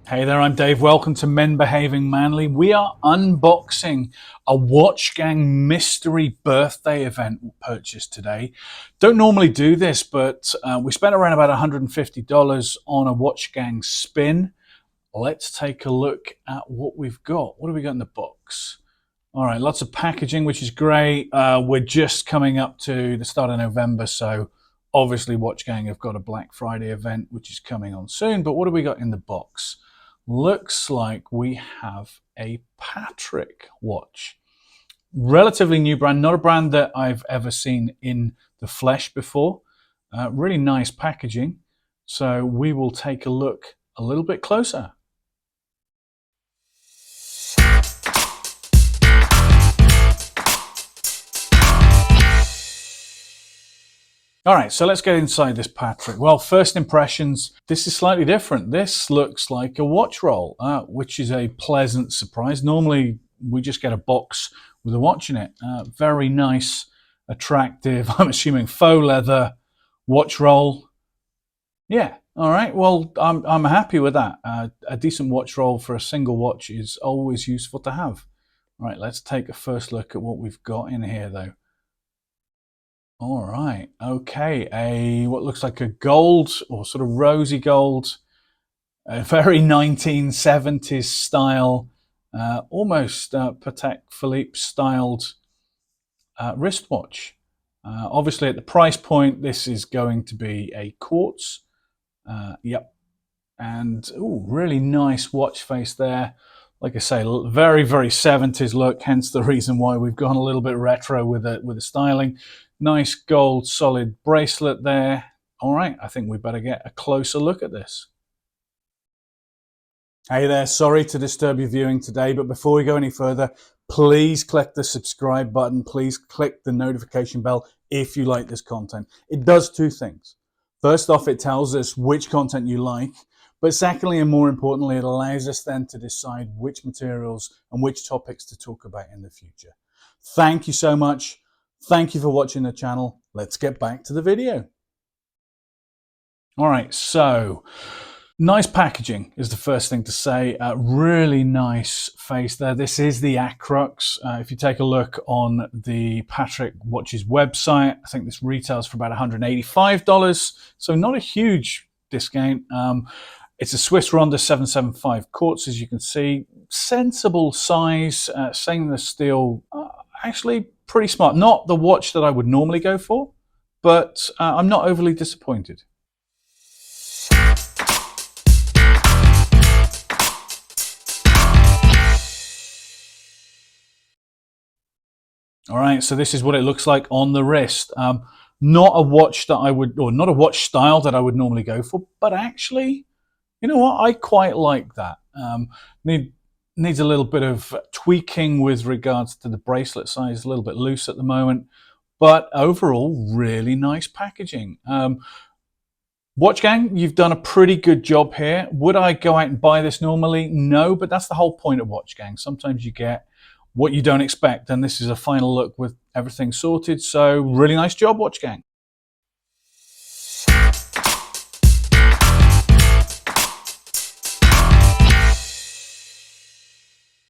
Hey there, I'm Dave. Welcome to Men Behaving Manly. We are unboxing a WatchGang mystery birthday event purchase today. Don't normally do this, but we spent around about $150 on a WatchGang spin. Let's take a look at what we've got. What have we got in the box? All right, lots of packaging, which is great. We're just coming up to the start of November, so obviously WatchGang have got a Black Friday event, which is coming on soon. But what have we got in the box? Looks like we have a Patrick watch. Relatively new brand, not a brand that I've ever seen in the flesh before. Really nice packaging. So we will take a look a little bit closer. All right, so let's get inside this Patrick. Well, first impressions, this is slightly different. This looks like a watch roll, which is a pleasant surprise. Normally, we just get a box with a watch in it. Very nice, attractive, I'm assuming faux leather watch roll. Yeah, all right, well, I'm happy with that. A decent watch roll for a single watch is always useful to have. All right, let's take a first look at what we've got in here, though. All right, okay, what looks like a gold or sort of rosy gold, a very 1970s style, almost Patek Philippe styled wristwatch. Obviously at the price point, this is going to be a quartz. Yep, and ooh, really nice watch face there. Like I say, very, very 70s look, hence the reason why we've gone a little bit retro with the styling. Nice gold solid bracelet there. All right, I think we better get a closer look at this. Hey there, sorry to disturb your viewing today, but before we go any further, please click the subscribe button. Please click the notification bell if you like this content. It does two things. First off, it tells us which content you like, but secondly, and more importantly, it allows us then to decide which materials and which topics to talk about in the future. Thank you so much. Thank you for watching the channel. Let's get back to the video. All right, so nice packaging is the first thing to say. Really nice face there. This is the Acrux. If you take a look on the Patrick Watches website, I think this retails for about $185, so not a huge discount. It's a Swiss Ronda 775 quartz, as you can see. Sensible size, stainless steel, actually pretty smart. Not the watch that I would normally go for, but I'm not overly disappointed. All right, so this is what it looks like on the wrist. Not a watch that I would, or not a watch style that I would normally go for, but actually, you know what? I quite like that. Needs a little bit of tweaking with regards to the bracelet size, a little bit loose at the moment, but overall, really nice packaging. WatchGang, you've done a pretty good job here. Would I go out and buy this normally? No, but that's the whole point of WatchGang. Sometimes you get what you don't expect, and this is a final look with everything sorted. So really nice job, WatchGang.